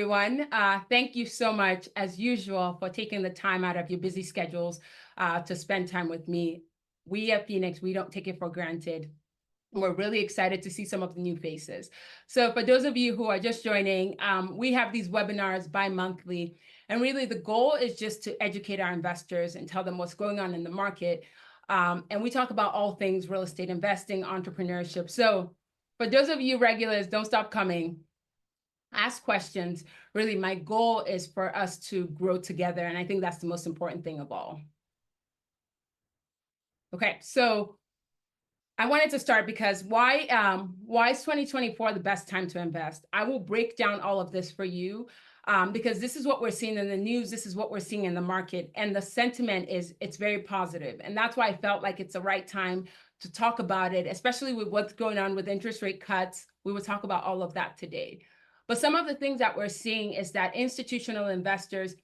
everyone. Thank you so much, as usual, for taking the time out of your busy schedules to spend time with me. We at Pheenyx, we don't take it for granted. We're really excited to see some of the new faces. So for those of you who are just joining, we have these webinars bi-monthly. And really the goal is just to educate our investors and tell them what's going on in the market. And we talk about all things real estate investing, entrepreneurship. So for those of you regulars, don't stop coming. Ask questions. Really, my goal is for us to grow together. And I think that's the most important thing of all. Okay, so I wanted to start because why is 2024 the best time to invest? I will break down all of this for you because this is what we're seeing in the news. This is what we're seeing in the market. And the sentiment it's very positive. And that's why I felt like it's the right time to talk about it, especially with what's going on with interest rate cuts. We will talk about all of that today. But some of the things that we're seeing is that institutional investors,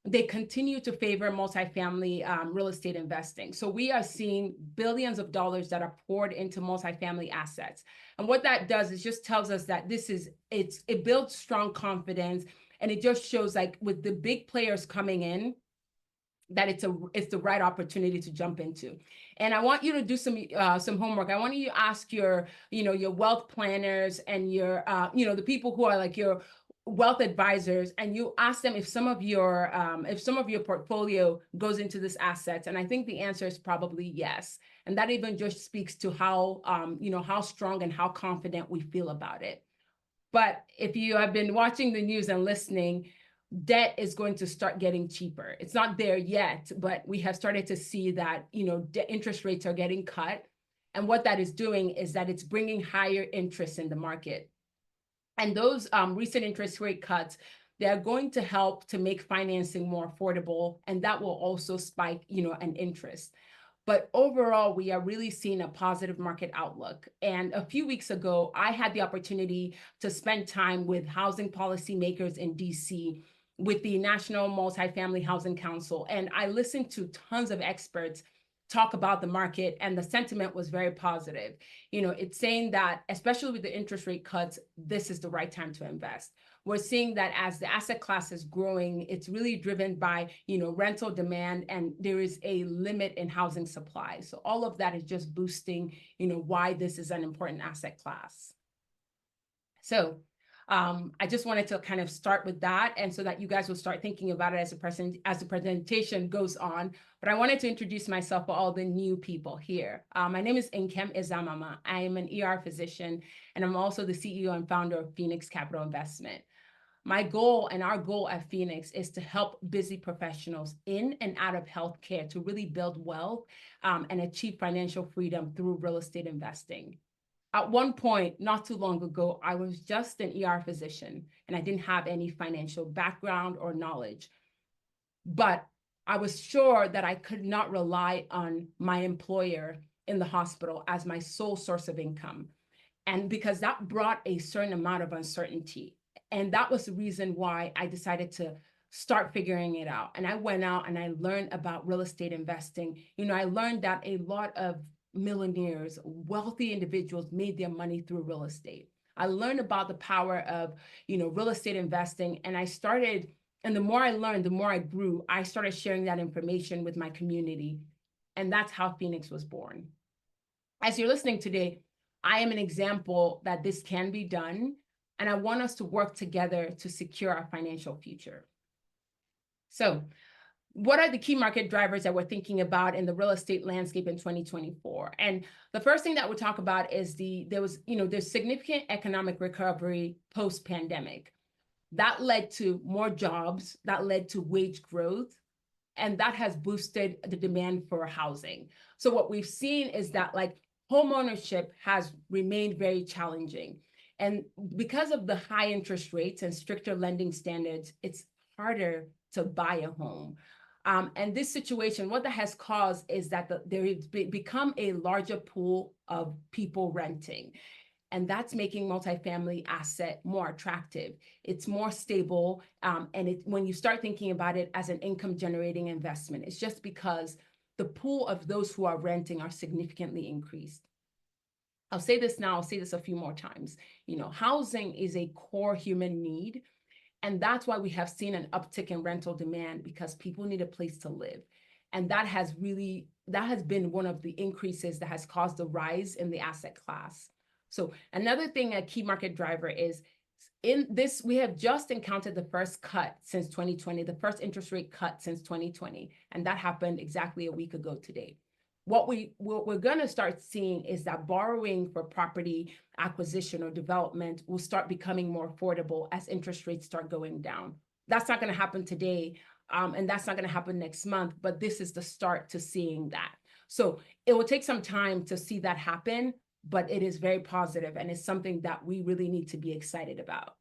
they continue to favor multifamily real estate investing. So we are seeing billions of dollars that are poured into multifamily assets. And what that does is just tells us that it builds strong confidence. And it just shows, like, with the big players coming in, that it's the right opportunity to jump into. And I want you to do some homework. I want you to ask your wealth planners and your the people who are like your wealth advisors, and you ask them if some of your portfolio goes into this asset. And I think the answer is probably yes. And that even just speaks to how how strong and how confident we feel about it. But if you have been watching the news and listening, debt is going to start getting cheaper. It's not there yet, but we have started to see that, interest rates are getting cut. And what that is doing is that it's bringing higher interest in the market. And those recent interest rate cuts, they're going to help to make financing more affordable. And that will also spike, an interest. But overall, we are really seeing a positive market outlook. And a few weeks ago, I had the opportunity to spend time with housing policymakers in DC, with the National Multifamily Housing Council. And I listened to tons of experts talk about the market, and the sentiment was very positive. It's saying that, especially with the interest rate cuts, this is the right time to invest. We're seeing that as the asset class is growing, it's really driven by, rental demand, and there is a limit in housing supply. So all of that is just boosting, why this is an important asset class. So I just wanted to kind of start with that, and so that you guys will start thinking about it as the presentation goes on. But I wanted to introduce myself for all the new people here. My name is Nkem Ezeamama. I am an ER physician, and I'm also the CEO and founder of Pheenyx Capital Investment. My goal and our goal at Pheenyx is to help busy professionals in and out of healthcare to really build wealth and achieve financial freedom through real estate investing. At one point, not too long ago, I was just an ER physician and I didn't have any financial background or knowledge. But I was sure that I could not rely on my employer in the hospital as my sole source of income. And because that brought a certain amount of uncertainty. And that was the reason why I decided to start figuring it out. And I went out and I learned about real estate investing. I learned that a lot of millionaires, wealthy individuals made their money through real estate. I learned about the power of, real estate investing. And the more I learned, the more I grew. I started sharing that information with my community. And that's how Pheenyx was born. As you're listening today, I am an example that this can be done. And I want us to work together to secure our financial future. So what are the key market drivers that we're thinking about in the real estate landscape in 2024? And the first thing that we'll talk about is there's significant economic recovery post-pandemic. That led to more jobs, that led to wage growth, and that has boosted the demand for housing. So what we've seen is that, like, home ownership has remained very challenging. And because of the high interest rates and stricter lending standards, it's harder to buy a home. And this situation, what that has caused is that there has become a larger pool of people renting. And that's making multifamily asset more attractive. It's more stable. And when you start thinking about it as an income generating investment, it's just because the pool of those who are renting are significantly increased. I'll say this now, I'll say this a few more times. Housing is a core human need. And that's why we have seen an uptick in rental demand, because people need a place to live. And that has been one of the increases that has caused the rise in the asset class. So another thing, a key market driver is in this, we have just encountered the first cut since 2020, the first interest rate cut since 2020. And that happened exactly a week ago today. What we're going to start seeing is that borrowing for property acquisition or development will start becoming more affordable as interest rates start going down. That's not going to happen today, and that's not going to happen next month, but this is the start to seeing that. So it will take some time to see that happen, but it is very positive, and it's something that we really need to be excited about.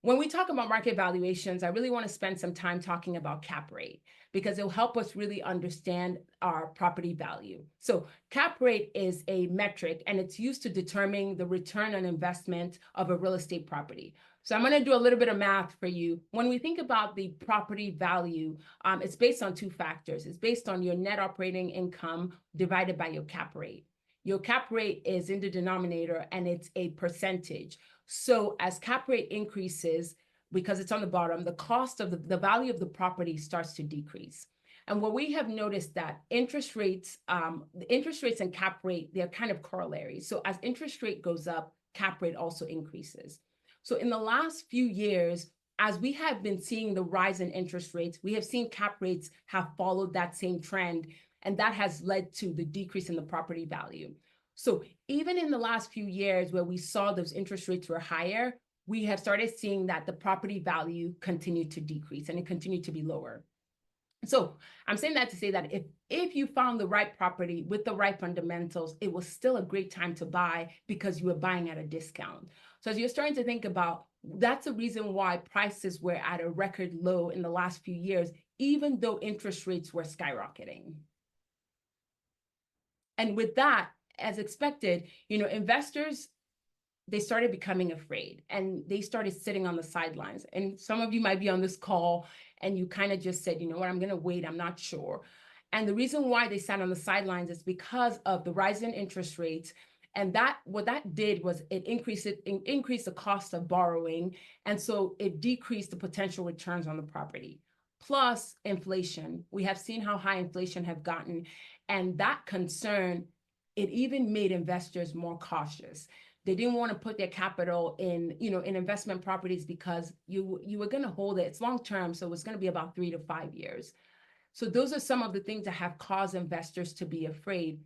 When we talk about market valuations, I really want to spend some time talking about cap rate, because it'll help us really understand our property value. So cap rate is a metric, and it's used to determine the return on investment of a real estate property. So I'm going to do a little bit of math for you. When we think about the property value, it's based on two factors. It's based on your net operating income divided by your cap rate. Your cap rate is in the denominator, and it's a percentage. So as cap rate increases, because it's on the bottom, the cost of the value of the property starts to decrease. And what we have noticed that interest rates and cap rate, they're kind of corollary. So as interest rate goes up, cap rate also increases. So in the last few years, as we have been seeing the rise in interest rates, we have seen cap rates have followed that same trend, and that has led to the decrease in the property value. So even in the last few years where we saw those interest rates were higher, we have started seeing that the property value continued to decrease, and it continued to be lower. So I'm saying that to say that if you found the right property with the right fundamentals, it was still a great time to buy, because you were buying at a discount. So as you're starting to think about, that's the reason why prices were at a record low in the last few years, even though interest rates were skyrocketing. And with that, as expected, investors, they started becoming afraid, and they started sitting on the sidelines. And some of you might be on this call and you kind of just said, you know what, I'm going to wait, I'm not sure. And the reason why they sat on the sidelines is because of the rise in interest rates. And what that did was it increased the cost of borrowing. And so it decreased the potential returns on the property. Plus inflation. We have seen how high inflation have gotten. And that concern, it even made investors more cautious. They didn't want to put their capital in investment properties, because you were going to hold it. It's long term, so it's going to be about 3 to 5 years. So those are some of the things that have caused investors to be afraid.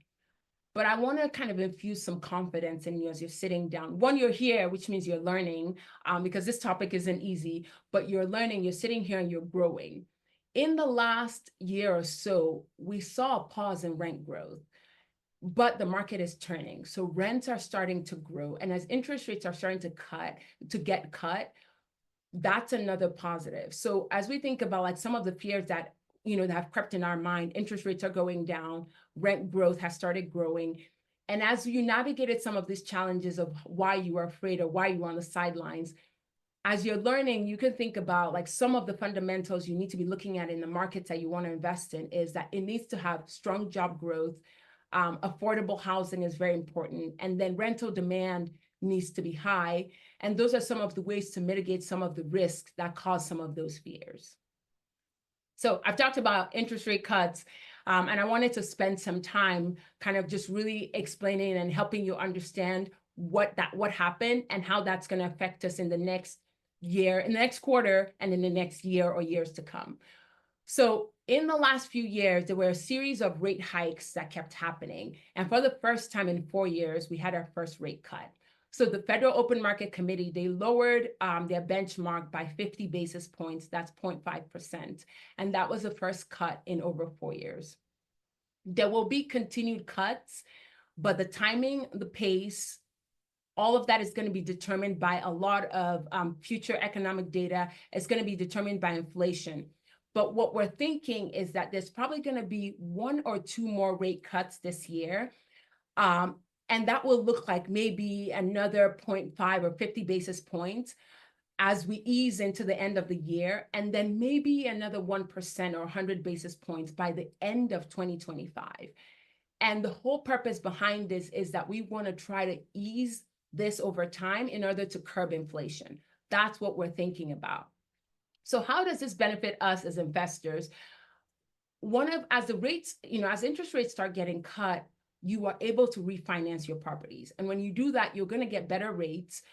But I want to kind of infuse some confidence in you as you're sitting down. One, you're here, which means you're learning, because this topic isn't easy, but you're learning, you're sitting here and you're growing. In the last year or so, we saw a pause in rent growth. But the market is turning. So rents are starting to grow. And as interest rates are starting to get cut, that's another positive. So as we think about like some of the fears that, that have crept in our mind, interest rates are going down, rent growth has started growing. And as you navigated some of these challenges of why you are afraid or why you're on the sidelines, as you're learning, you can think about like some of the fundamentals you need to be looking at in the markets that you want to invest in is that it needs to have strong job growth. Affordable housing is very important. And then rental demand needs to be high. And those are some of the ways to mitigate some of the risks that cause some of those fears. So I've talked about interest rate cuts, and I wanted to spend some time kind of just really explaining and helping you understand what happened and how that's going to affect us in the next year, in the next quarter, and in the next year or years to come. So in the last few years, there were a series of rate hikes that kept happening. And for the first time in 4 years, we had our first rate cut. So the Federal Open Market Committee, they lowered their benchmark by 50 basis points. That's 0.5%. And that was the first cut in over 4 years. There will be continued cuts, but the timing, the pace, all of that is going to be determined by a lot of future economic data. It's going to be determined by inflation. But what we're thinking is that there's probably going to be 1 or 2 more rate cuts this year. And that will look like maybe another 0.5 or 50 basis points as we ease into the end of the year. And then maybe another 1% or 100 basis points by the end of 2025. And the whole purpose behind this is that we want to try to ease this over time in order to curb inflation. That's what we're thinking about. So how does this benefit us as investors? As the rates, as interest rates start getting cut, you are able to refinance your properties. And when you do that, you're going to get better rates,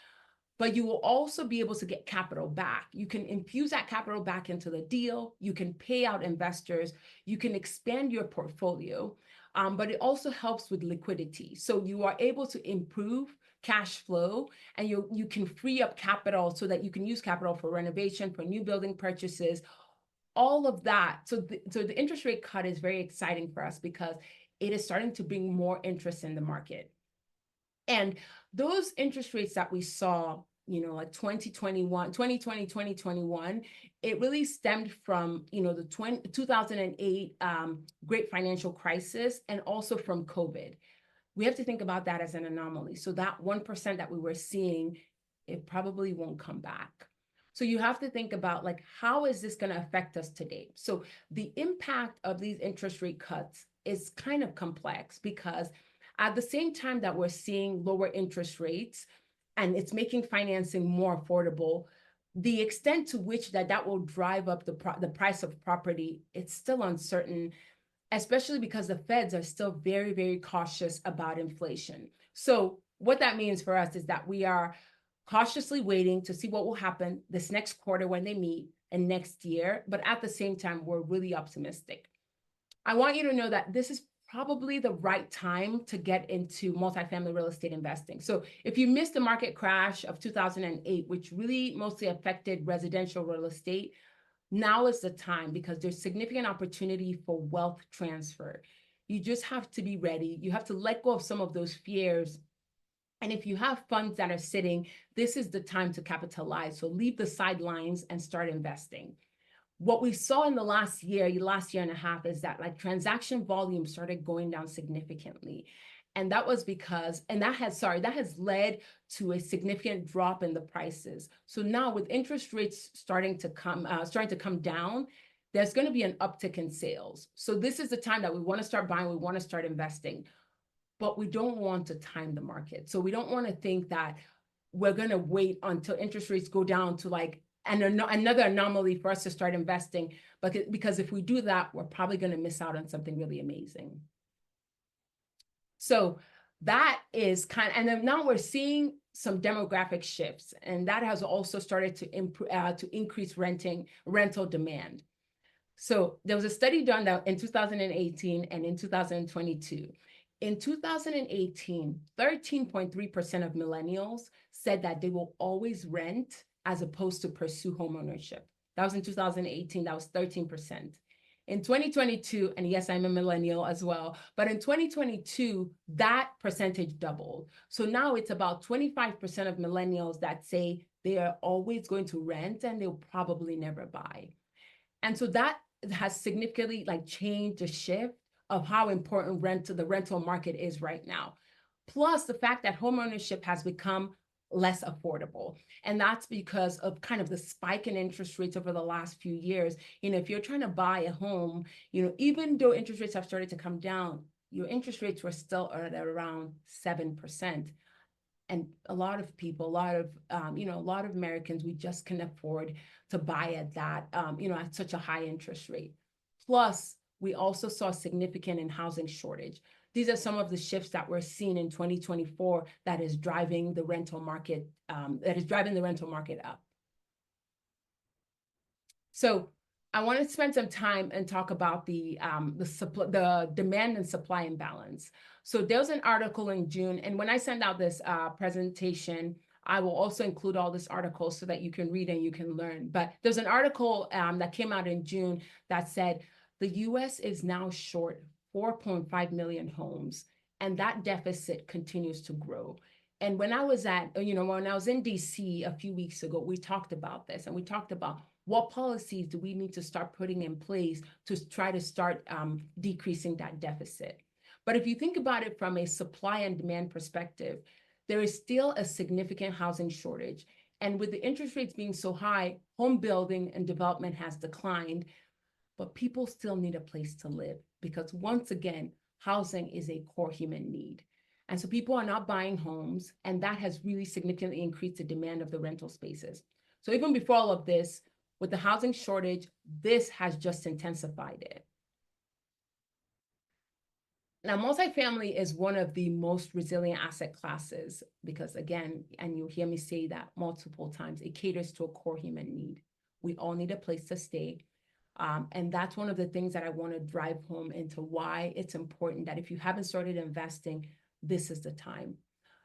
but you will also be able to get capital back. You can infuse that capital back into the deal. You can pay out investors. You can expand your portfolio, but it also helps with liquidity. So you are able to improve cash flow, and you can free up capital so that you can use capital for renovation, for new building purchases, all of that. So the interest rate cut is very exciting for us because it is starting to bring more interest in the market. And those interest rates that we saw, like 2020, 2021, it really stemmed from, the 2008 great financial crisis, and also from COVID. We have to think about that as an anomaly. So that 1% that we were seeing, it probably won't come back. So you have to think about, like, how is this going to affect us today? So the impact of these interest rate cuts is kind of complex, because at the same time that we're seeing lower interest rates and it's making financing more affordable, the extent to which that will drive up the price of property, it's still uncertain, especially because the feds are still very, very cautious about inflation. So what that means for us is that we are cautiously waiting to see what will happen this next quarter when they meet, and next year. But at the same time, we're really optimistic. I want you to know that this is probably the right time to get into multifamily real estate investing. So if you missed the market crash of 2008, which really mostly affected residential real estate, now is the time, because there's significant opportunity for wealth transfer. You just have to be ready. You have to let go of some of those fears. And if you have funds that are sitting, this is the time to capitalize. So leave the sidelines and start investing. What we saw in the last year and a half, is that, like, transaction volume started going down significantly. And that was because, that has led to a significant drop in the prices. So now, with interest rates starting to come down, there's going to be an uptick in sales. So this is the time that we want to start buying, we want to start investing, but we don't want to time the market. So we don't want to think that we're going to wait until interest rates go down to, like, another anomaly for us to start investing, because if we do that, we're probably going to miss out on something really amazing. So that is and then now we're seeing some demographic shifts, and that has also started to increase rental demand. So there was a study done in 2018 and in 2022. In 2018, 13.3% of millennials said that they will always rent as opposed to pursue homeownership. That was in 2018, that was 13%. In 2022, and yes, I'm a millennial as well, but in 2022, that percentage doubled. So now it's about 25% of millennials that say they are always going to rent and they'll probably never buy. And so that has significantly, like, changed the shift of how important the rental market is right now. Plus the fact that homeownership has become less affordable. And that's because of kind of the spike in interest rates over the last few years. If you're trying to buy a home, even though interest rates have started to come down, your interest rates were still at around 7%. And a lot of people, a lot of Americans, we just can afford to buy at that, at such a high interest rate. Plus, we also saw significant in housing shortage. These are some of the shifts that we're seeing in 2024 that is driving the rental market, up. So I want to spend some time and talk about the demand and supply imbalance. So there was an article in June, and when I send out this presentation, I will also include all this article so that you can read and you can learn. But there's an article that came out in June that said the US is now short 4.5 million homes, and that deficit continues to grow. And when I was in DC a few weeks ago, we talked about this, and we talked about what policies do we need to start putting in place to try to start decreasing that deficit. But if you think about it from a supply and demand perspective, there is still a significant housing shortage. And with the interest rates being so high, home building and development has declined, but people still need a place to live, because once again, housing is a core human need. And so people are not buying homes, and that has really significantly increased the demand of the rental spaces. So even before all of this, with the housing shortage, this has just intensified it. Now, multifamily is one of the most resilient asset classes because, again, and you'll hear me say that multiple times, it caters to a core human need. We all need a place to stay. And that's one of the things that I want to drive home into why it's important that if you haven't started investing, this is the time.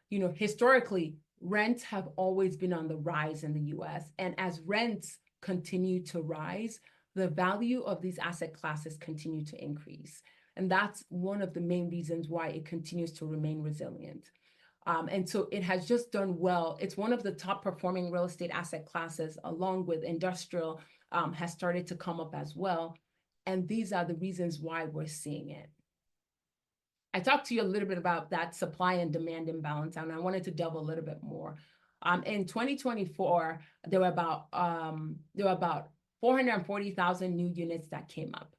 You know, historically, rents have always been on the rise in the US. And as rents continue to rise, the value of these asset classes continue to increase. And that's one of the main reasons why it continues to remain resilient. And so it has just done well. It's one of the top performing real estate asset classes, along with industrial, has started to come up as well. And these are the reasons why we're seeing it. I talked to you a little bit about that supply and demand imbalance, and I wanted to delve a little bit more. In 2024, there were about 440,000 new units that came up.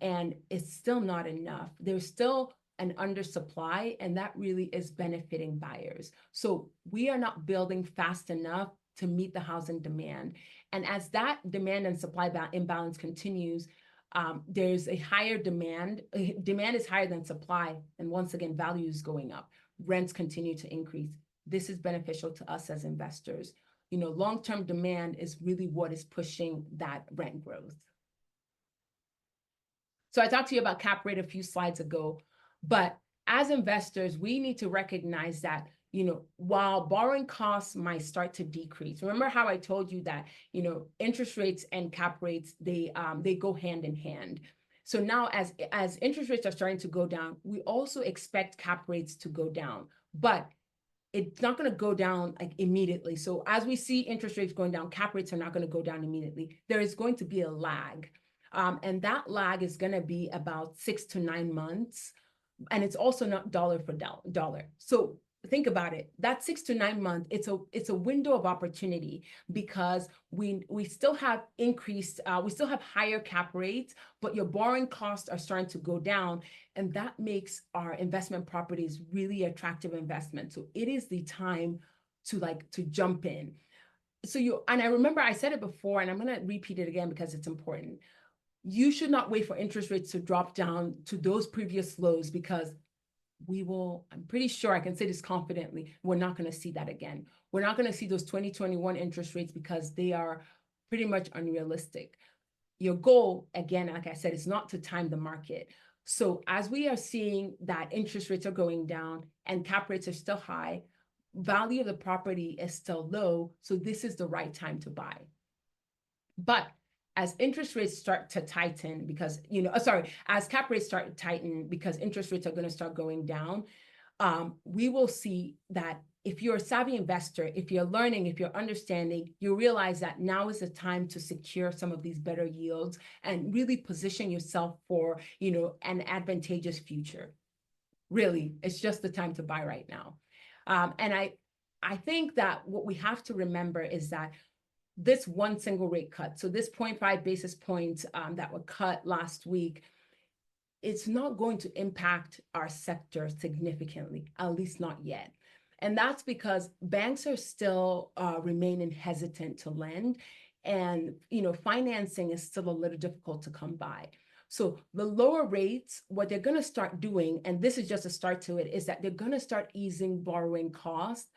And it's still not enough. There's still an undersupply, and that really is benefiting buyers. So we are not building fast enough to meet the housing demand. And as that demand and supply imbalance continues, there's a higher demand. Demand is higher than supply. And once again, value is going up. Rents continue to increase. This is beneficial to us as investors. You know, long-term demand is really what is pushing that rent growth. So I talked to you about cap rate a few slides ago, but as investors, we need to recognize that, you know, while borrowing costs might start to decrease, remember how I told you that, you know, interest rates and cap rates, they go hand in hand. So now as interest rates are starting to go down, we also expect cap rates to go down, but it's not going to go down like immediately. So as we see interest rates going down, cap rates are not going to go down immediately. There is going to be a lag. And that lag is going to be about 6 to 9 months. And it's also not dollar for dollar. So think about it. That 6 to 9 months, it's a window of opportunity because we still have we still have higher cap rates, but your borrowing costs are starting to go down. And that makes our investment properties really attractive investment. So it is the time to jump in. And I remember I said it before, and I'm going to repeat it again because it's important. You should not wait for interest rates to drop down to those previous lows because I'm pretty sure I can say this confidently, we're not going to see that again. We're not going to see those 2021 interest rates because they are pretty much unrealistic. Your goal, again, like I said, is not to time the market. So as we are seeing that interest rates are going down and cap rates are still high, value of the property is still low. So this is the right time to buy. But as interest rates start to tighten because, as cap rates start to tighten because interest rates are going to start going down, we will see that if you're a savvy investor, if you're learning, if you're understanding, you realize that now is the time to secure some of these better yields and really position yourself for, an advantageous future. Really, it's just the time to buy right now. And I think that what we have to remember is that this one single rate cut, so this 0.5 basis points that were cut last week, it's not going to impact our sector significantly, at least not yet. And that's because banks are still remaining hesitant to lend, and financing is still a little difficult to come by. So the lower rates, what they're going to start doing, and this is just a start to it, is that they're going to start easing borrowing costs.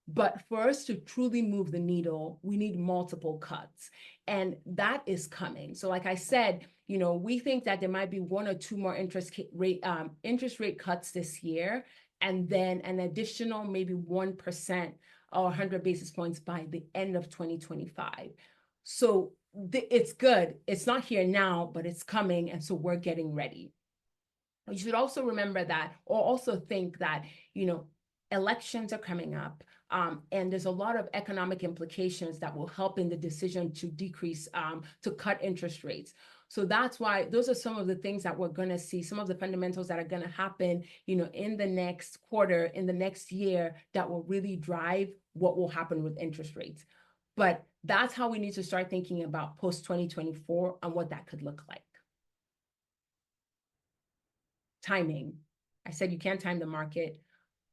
But for us to truly move the needle, we need multiple cuts. And that is coming. So like I said, we think that there might be 1 or 2 more interest rate cuts this year, and then an additional maybe 1% or 100 basis points by the end of 2025. So it's good. It's not here now, but it's coming. And so we're getting ready. You should also remember that, or also think that, elections are coming up. And there's a lot of economic implications that will help in the decision to decrease, to cut interest rates. So that's why those are some of the things that we're going to see, some of the fundamentals that are going to happen, in the next quarter, in the next year, that will really drive what will happen with interest rates. But that's how we need to start thinking about post-2024 and what that could look like. Timing. I said you can't time the market,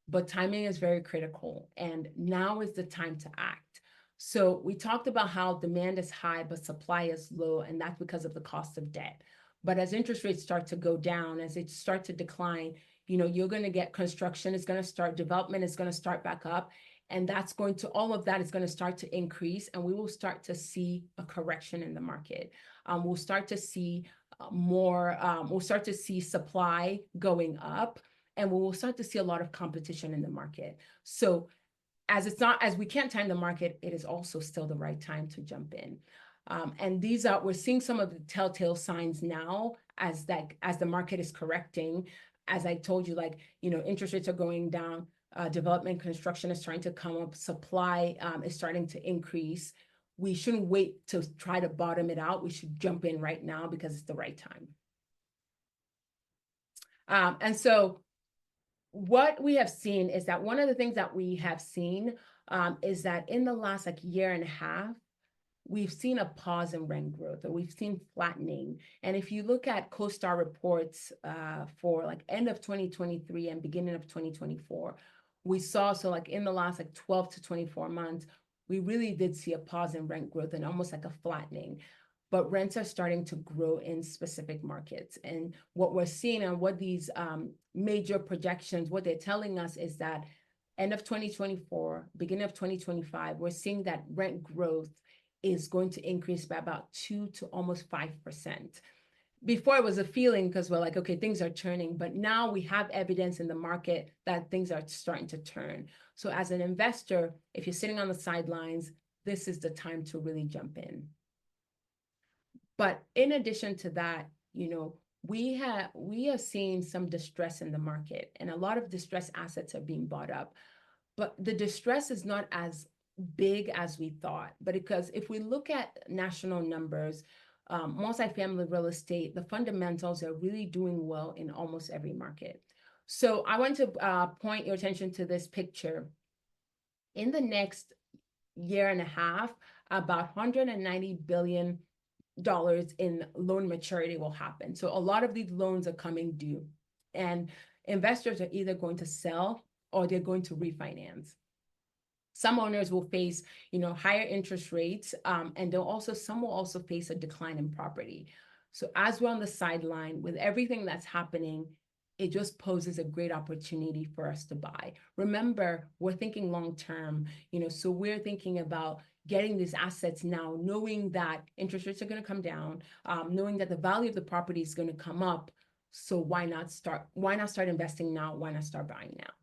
but timing is very critical. And now is the time to act. So we talked about how demand is high, but supply is low, and that's because of the cost of debt. But as interest rates start to go down, as it start to decline, you're going to get construction is going to start, development is going to start back up. And that's going to, all of that is going to start to increase, and we will start to see a correction in the market. We'll start to see we'll start to see supply going up, and we will start to see a lot of competition in the market. So as we can't time the market, it is also still the right time to jump in. And we're seeing some of the telltale signs now as the market is correcting. As I told you, interest rates are going down, development construction is starting to come up, supply is starting to increase. We shouldn't wait to try to bottom it out. We should jump in right now because it's the right time. And so what we have seen is that one of the things that we have seen is that in the last year and a half, we've seen a pause in rent growth, or we've seen flattening. And if you look at CoStar reports for end of 2023 and beginning of 2024, we saw, in the last 12 to 24 months, we really did see a pause in rent growth and almost a flattening. But rents are starting to grow in specific markets. And what we're seeing and what these major projections, what they're telling us is that end of 2024, beginning of 2025, we're seeing that rent growth is going to increase by about 2 to almost 5%. Before it was a feeling because we're okay, things are turning, but now we have evidence in the market that things are starting to turn. So as an investor, if you're sitting on the sidelines, this is the time to really jump in. But in addition to that, we are seeing some distress in the market, and a lot of distressed assets are being bought up. But the distress is not as big as we thought. But because if we look at national numbers, multifamily real estate, the fundamentals are really doing well in almost every market. So I want to point your attention to this picture. In the next year and a half, about $190 billion in loan maturity will happen. So a lot of these loans are coming due, and investors are either going to sell or they're going to refinance. Some owners will face, higher interest rates, and some will also face a decline in property. So as we're on the sideline with everything that's happening, it just poses a great opportunity for us to buy. Remember, we're thinking long term, so we're thinking about getting these assets now, knowing that interest rates are going to come down, knowing that the value of the property is going to come up. So why not start investing now? Why not start buying now?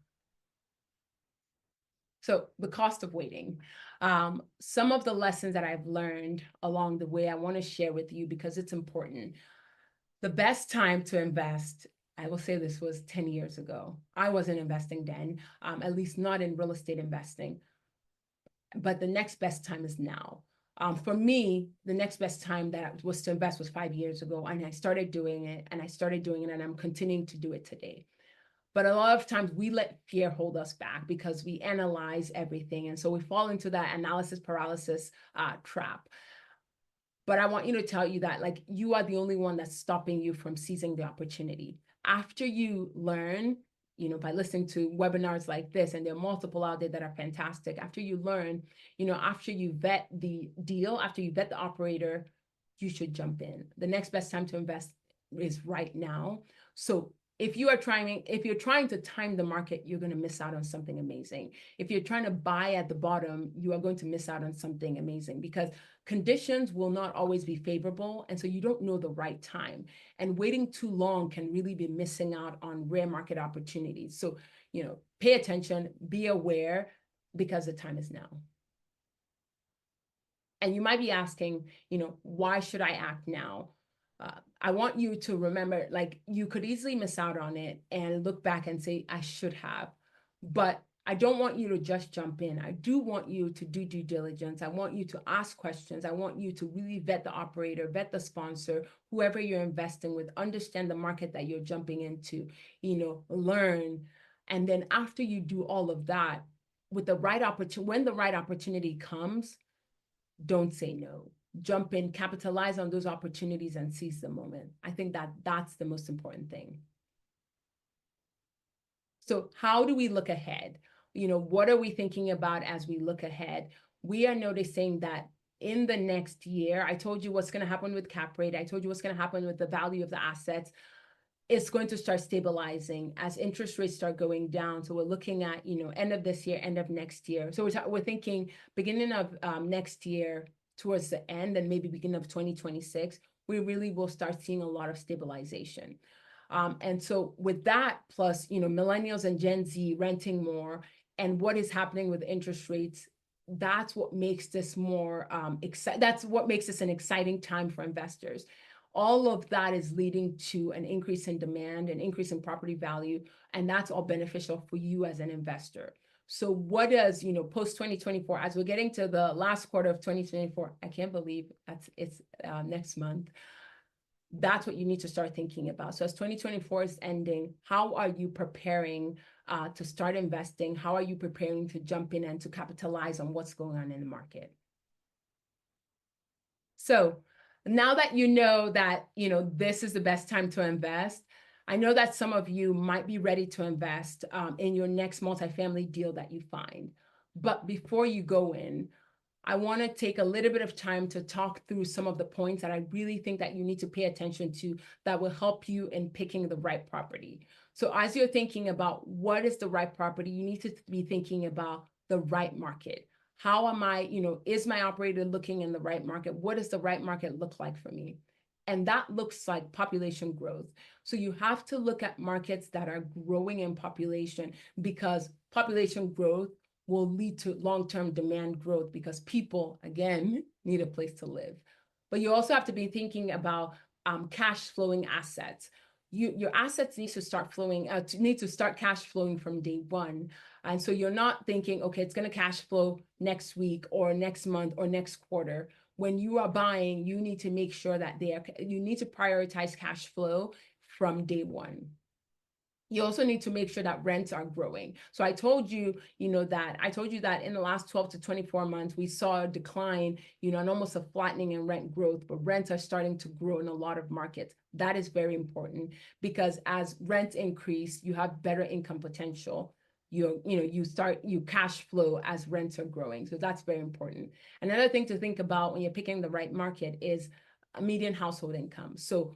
So the cost of waiting. Some of the lessons that I've learned along the way, I want to share with you because it's important. The best time to invest, I will say this, was 10 years ago. I wasn't investing then, at least not in real estate investing. But the next best time is now. For me, the next best time that was to invest was 5 years ago, and I started doing it, and I'm continuing to do it today. But a lot of times we let fear hold us back because we analyze everything. And so we fall into that analysis paralysis trap. But I want you to tell you that you are the only one that's stopping you from seizing the opportunity. After you learn, by listening to webinars like this, and there are multiple out there that are fantastic. After you learn, after you vet the deal, after you vet the operator, you should jump in. The next best time to invest is right now. So if you're trying to time the market, you're going to miss out on something amazing. If you're trying to buy at the bottom, you are going to miss out on something amazing because conditions will not always be favorable. And so you don't know the right time. And waiting too long can really be missing out on rare market opportunities. So, pay attention, be aware, because the time is now. And you might be asking, why should I act now? I want you to remember, you could easily miss out on it and look back and say, I should have. But I don't want you to just jump in. I do want you to do due diligence. I want you to ask questions. I want you to really vet the operator, vet the sponsor, whoever you're investing with, understand the market that you're jumping into, learn. And then after you do all of that, with the right opportunity, when the right opportunity comes, don't say no. Jump in, capitalize on those opportunities, and seize the moment. I think that's the most important thing. So how do we look ahead? What are we thinking about as we look ahead? we are noticing that in the next year, I told you what's going to happen with cap rate. I told you what's going to happen with the value of the assets. It's going to start stabilizing as interest rates start going down. So we're looking at, end of this year, end of next year. So we're thinking beginning of next year towards the end, and maybe beginning of 2026, we really will start seeing a lot of stabilization. And so with that, plus, millennials and Gen Z renting more, and what is happening with interest rates, that's what makes this more exciting. That's what makes this an exciting time for investors. All of that is leading to an increase in demand, an increase in property value, and that's all beneficial for you as an investor. So what does, post 2024, as we're getting to the last quarter of 2024, I can't believe it's next month. That's what you need to start thinking about. So as 2024 is ending, how are you preparing to start investing? How are you preparing to jump in and to capitalize on what's going on in the market? So now that you know that, this is the best time to invest, I know that some of you might be ready to invest in your next multifamily deal that you find. But before you go in, I want to take a little bit of time to talk through some of the points that I really think that you need to pay attention to that will help you in picking the right property. So as you're thinking about what is the right property, you need to be thinking about the right market. How am I, is my operator looking in the right market? What does the right market look like for me? And that looks like population growth. So you have to look at markets that are growing in population, because population growth will lead to long-term demand growth, because people, again, need a place to live. But you also have to be thinking about cash flowing assets. Your assets need to start flowing, need to start cash flowing from day one. And so you're not thinking, okay, it's going to cash flow next week or next month or next quarter. When you are buying, you need to make sure that you need to prioritize cash flow from day one. You also need to make sure that rents are growing. So I told you, that in the last 12 to 24 months, we saw a decline, and almost a flattening in rent growth, but rents are starting to grow in a lot of markets. That is very important, because as rents increase, you have better income potential. You cash flow as rents are growing. So that's very important. Another thing to think about when you're picking the right market is a median household income. So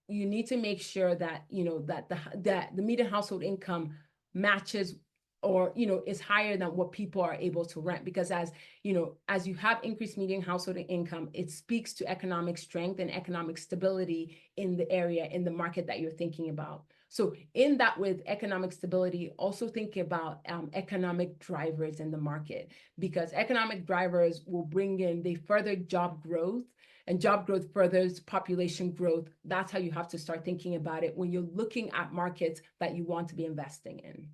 you need to make sure that, that the median household income matches or, is higher than what people are able to rent. Because as you have increased median household income, it speaks to economic strength and economic stability in the area, in the market that you're thinking about. So in that, with economic stability, also think about economic drivers in the market, because economic drivers will they further job growth, and job growth furthers population growth. That's how you have to start thinking about it when you're looking at markets that you want to be investing in.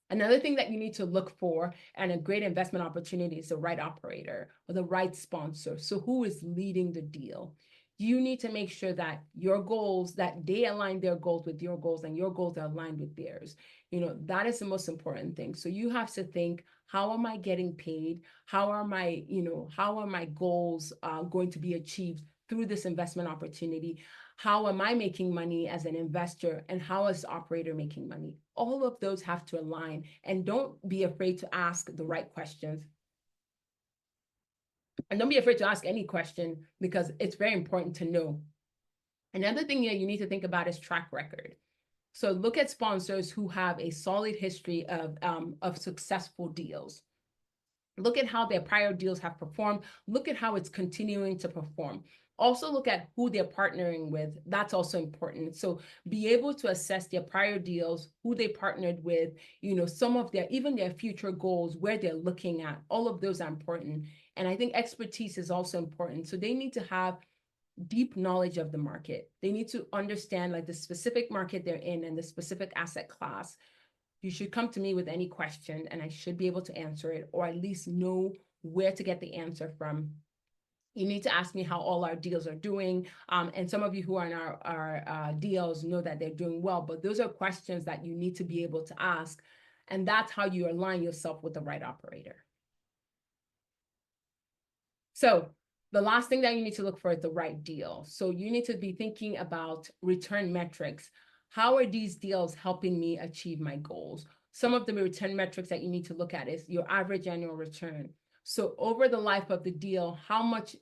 Another thing that you need to look for, and a great investment opportunity, is the right operator or the right sponsor. So who is leading the deal? You need to make sure that your goals, that they align their goals with your goals, and your goals are aligned with theirs. That is the most important thing. So you have to think, how am I getting paid? How are my goals going to be achieved through this investment opportunity? How am I making money as an investor? And how is the operator making money? All of those have to align, and don't be afraid to ask the right questions. And don't be afraid to ask any question, because it's very important to know. Another thing that you need to think about is track record. So look at sponsors who have a solid history of successful deals. Look at how their prior deals have performed. Look at how it's continuing to perform. Also look at who they're partnering with. That's also important. So be able to assess their prior deals, who they partnered with, some of even their future goals, where they're looking at. All of those are important. And I think expertise is also important. So they need to have deep knowledge of the market. They need to understand the specific market they're in and the specific asset class. You should come to me with any question, and I should be able to answer it, or at least know where to get the answer from. You need to ask me how all our deals are doing. And some of you who are in our deals know that they're doing well, but those are questions that you need to be able to ask. And that's how you align yourself with the right operator. So the last thing that you need to look for is the right deal. So you need to be thinking about return metrics. How are these deals helping me achieve my goals? some of the return metrics that you need to look at is your average annual return. So over the life of the deal, how much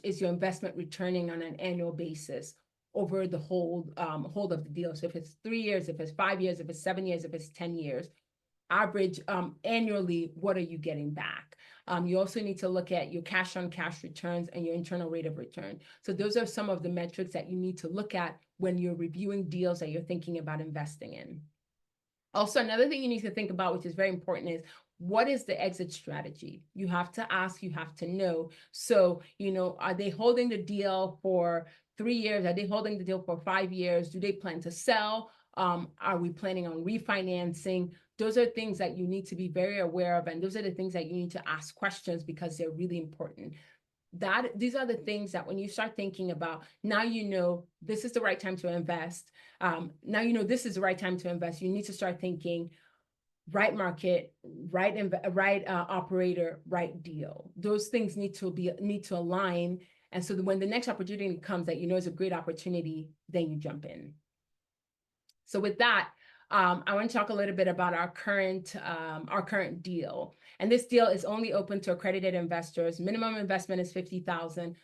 is your investment returning on an annual basis over the hold of the deal? So if it's 3 years, if it's 5 years, if it's 7 years, if it's 10 years, average annually, what are you getting back? You also need to look at your cash on cash returns and your internal rate of return. So those are some of the metrics that you need to look at when you're reviewing deals that you're thinking about investing in. Also, another thing you need to think about, which is very important, is what is the exit strategy? You have to ask, you have to know. So, are they holding the deal for 3 years? Are they holding the deal for 5 years? Do they plan to sell? Are we planning on refinancing? Those are things that you need to be very aware of. And those are the things that you need to ask questions because they're really important. These are the things that when you start thinking about, now this is the right time to invest. Now this is the right time to invest. You need to start thinking right market, right operator, right deal. Those things need to align. And so when the next opportunity comes that is a great opportunity, then you jump in. So with that, I want to talk a little bit about our current deal. And this deal is only open to accredited investors. Minimum investment is $50,000.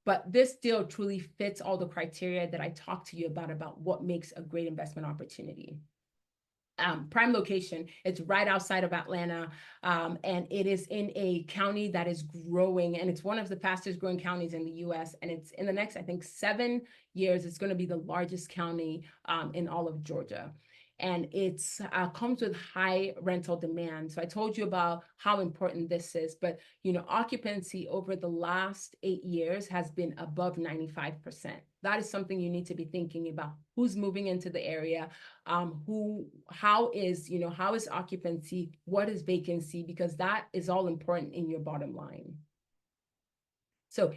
But this deal truly fits all the criteria that I talked to you about what makes a great investment opportunity. Prime location, it's right outside of Atlanta, and it is in a county that is growing, and it's one of the fastest growing counties in the US, and it's in the next, I think, 7 years, it's going to be the largest county in all of Georgia. And it's comes with high rental demand. So I told you about how important this is, but occupancy over the last 8 years has been above 95%. That is something you need to be thinking about. Who's moving into the area? How is occupancy? What is vacancy? Because that is all important in your bottom line. So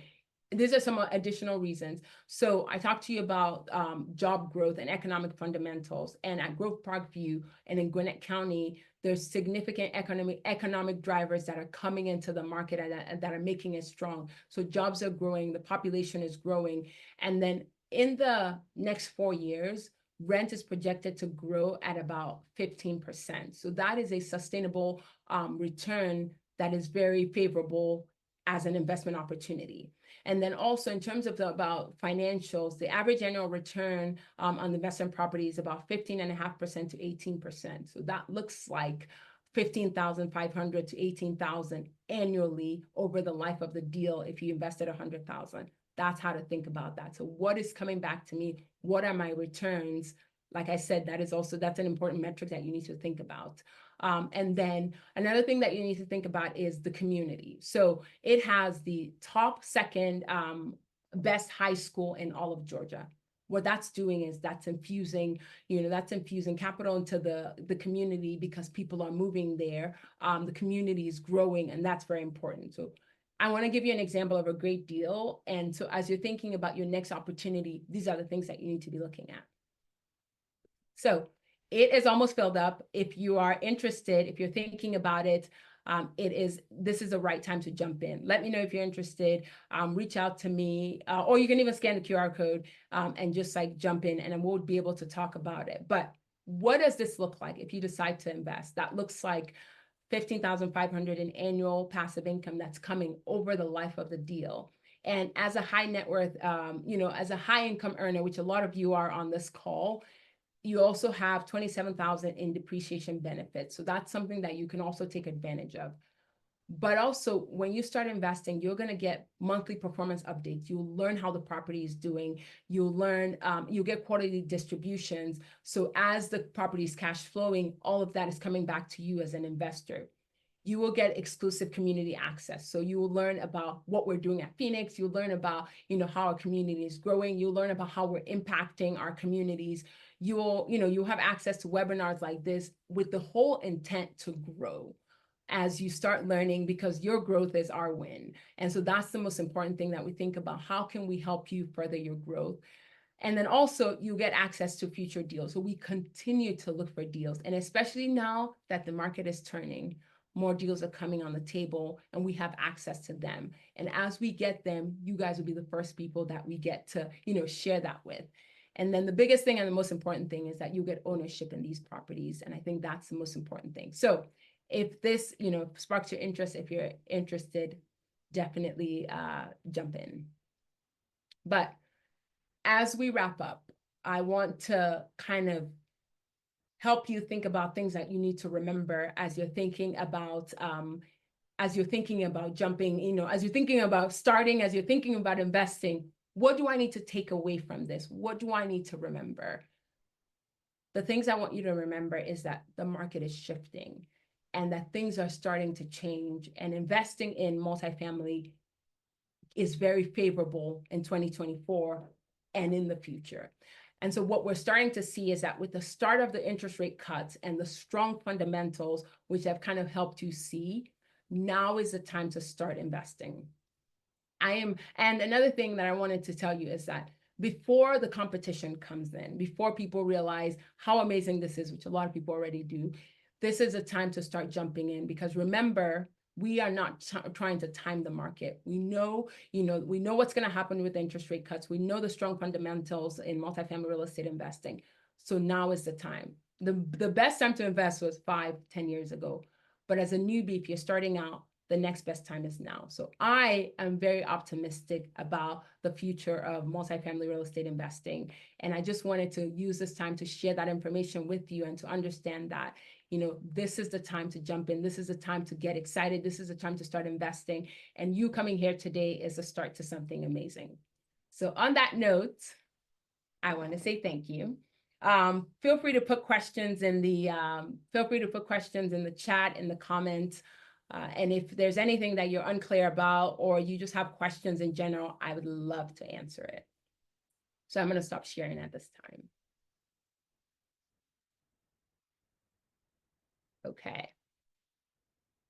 these are some additional reasons. So I talked to you about job growth and economic fundamentals. And at Grove Park View and in Gwinnett County, there's significant economic drivers that are coming into the market and that are making it strong. So jobs are growing, the population is growing. And then in the next 4 years, rent is projected to grow at about 15%. So that is a sustainable return that is very favorable as an investment opportunity. And then also in terms of about financials, the average annual return on the investment property is about 15.5% to 18%. So that looks like 15,500 to 18,000 annually over the life of the deal if you invested 100,000. That's how to think about that. So what is coming back to me? What are my returns? Like I said, that's an important metric that you need to think about. And then another thing that you need to think about is the community. So it has the top second best high school in all of Georgia. What that's doing is that's infusing capital into the community because people are moving there. The community is growing, and that's very important. So I want to give you an example of a great deal. And so as you're thinking about your next opportunity, these are the things that you need to be looking at. So it is almost filled up. If you are interested, if you're thinking about it, this is the right time to jump in. Let me know if you're interested. Reach out to me, or you can even scan the QR code and just jump in, and we'll be able to talk about it. But what does this look like if you decide to invest? That looks like 15,500 in annual passive income that's coming over the life of the deal. And as a high net worth, as a high income earner, which a lot of you are on this call, you also have 27,000 in depreciation benefits. So that's something that you can also take advantage of. But also when you start investing, you're going to get monthly performance updates. You'll learn how the property is doing. You'll get quarterly distributions. So as the property is cash flowing, all of that is coming back to you as an investor. You will get exclusive community access. So you will learn about what we're doing at Pheenyx. You'll learn about, how our community is growing. You'll learn about how we're impacting our communities. You'll have access to webinars like this with the whole intent to grow as you start learning, because your growth is our win. And so that's the most important thing that we think about. How can we help you further your growth? And then also you get access to future deals. So we continue to look for deals. And especially now that the market is turning, more deals are coming on the table and we have access to them. And as we get them, you guys will be the first people that we get to, share that with. And then the biggest thing and the most important thing is that you get ownership in these properties. And I think that's the most important thing. So if this, sparks your interest, if you're interested, definitely jump in. But as we wrap up, I want to kind of help you think about things that you need to remember as you're thinking about jumping, as you're thinking about starting, as you're thinking about investing. What do I need to take away from this? What do I need to remember? The things I want you to remember is that the market is shifting and that things are starting to change, and investing in multifamily is very favorable in 2024 and in the future. And so what we're starting to see is that with the start of the interest rate cuts and the strong fundamentals, which have kind of helped you see, now is the time to start investing. And another thing that I wanted to tell you is that before the competition comes in, before people realize how amazing this is, which a lot of people already do, this is a time to start jumping in, because remember, we are not trying to time the market. We know what's going to happen with interest rate cuts. We know the strong fundamentals in multifamily real estate investing. So now is the time. The best time to invest was 5-10 years ago. But as a newbie, if you're starting out, the next best time is now. So I am very optimistic about the future of multifamily real estate investing. And I just wanted to use this time to share that information with you and to understand that, this is the time to jump in. This is the time to get excited. This is the time to start investing. And you coming here today is a start to something amazing. So on that note, I want to say thank you. Feel free to put questions in the chat, in the comments. And if there's anything that you're unclear about, or you just have questions in general, I would love to answer it. So I'm going to stop sharing at this time. Okay.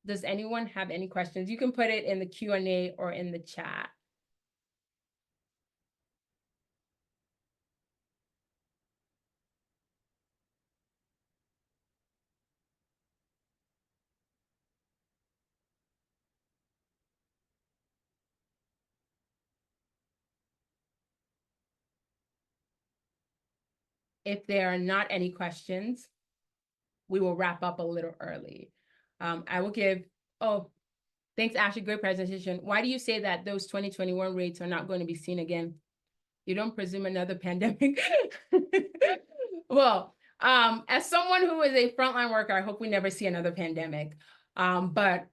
Does anyone have any questions? You can put it in the Q&A or in the chat. If there are not any questions, we will wrap up a little early. I will give, thanks, Ashley, great presentation. Why do you say that those 2021 rates are not going to be seen again? You don't presume another pandemic? Well, as someone who is a frontline worker, I hope we never see another pandemic. But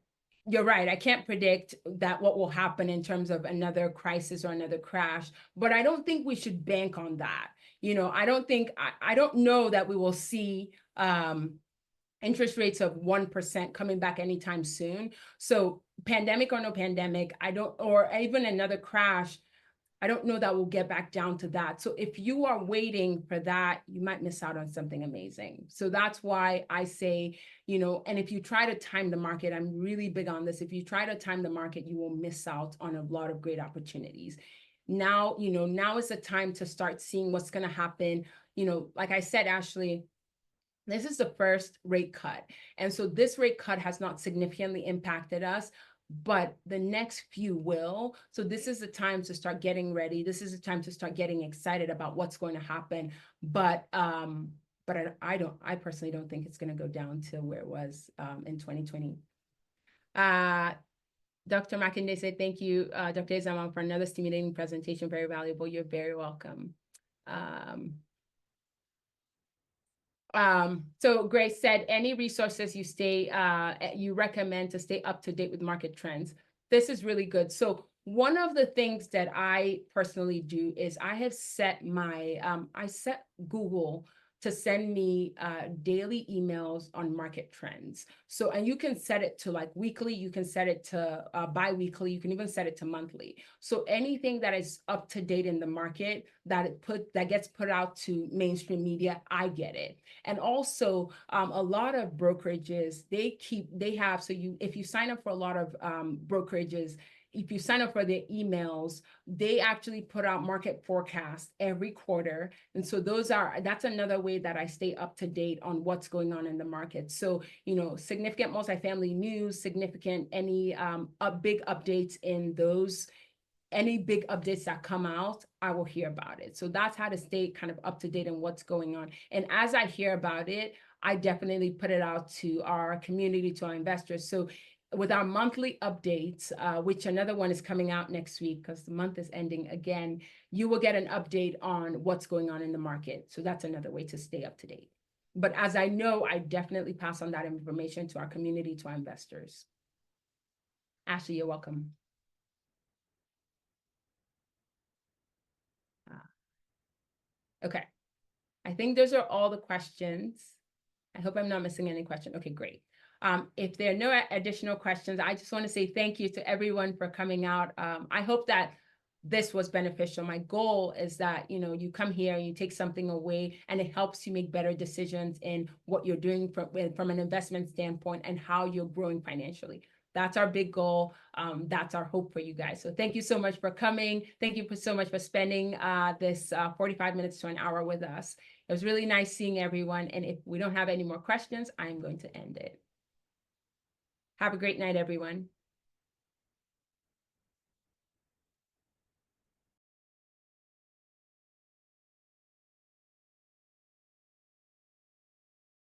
you're right, I can't predict that what will happen in terms of another crisis or another crash, but I don't think we should bank on that. I don't know that we will see interest rates of 1% coming back anytime soon. So pandemic or no pandemic, or even another crash, I don't know that we'll get back down to that. So if you are waiting for that, you might miss out on something amazing. So that's why I say, and if you try to time the market, I'm really big on this. If you try to time the market, you will miss out on a lot of great opportunities. Now, now is the time to start seeing what's going to happen. Like I said, Ashley, this is the first rate cut. And so this rate cut has not significantly impacted us, but the next few will. So this is the time to start getting ready. This is the time to start getting excited about what's going to happen. But I personally don't think it's going to go down to where it was in 2020. Dr. Makinde said, thank you, Dr. Ezeamama, for another stimulating presentation. Very valuable. You're very welcome. So Grace said, any resources you recommend to stay up to date with market trends? This is really good. So one of the things that I personally do is I have set I set Google to send me daily emails on market trends. So, and you can set it to like weekly, you can set it to bi-weekly, you can even set it to monthly. So anything that is up to date in the market that gets put out to mainstream media, I get it. And also a lot of brokerages, if you sign up for a lot of brokerages, if you sign up for their emails, they actually put out market forecasts every quarter. And so that's another way that I stay up to date on what's going on in the market. So, significant multifamily news, significant any big updates in those any big updates that come out, I will hear about it. So that's how to stay kind of up to date on what's going on. And as I hear about it, I definitely put it out to our community, to our investors. So with our monthly updates, which another one is coming out next week because the month is ending again, you will get an update on what's going on in the market. So that's another way to stay up to date. But as I know, I definitely pass on that information to our community, to our investors. Ashley, you're welcome. Okay. I think those are all the questions. I hope I'm not missing any question. Okay, great. If there are no additional questions, I just want to say thank you to everyone for coming out. I hope that this was beneficial. My goal is that, you know, you come here and you take something away and it helps you make better decisions in what you're doing from an investment standpoint and how you're growing financially. That's our big goal. That's our hope for you guys. So thank you so much for coming. Thank you so much for spending this 45 minutes to an hour with us. It was really nice seeing everyone. And if we don't have any more questions, I'm going to end it. Have a great night, everyone.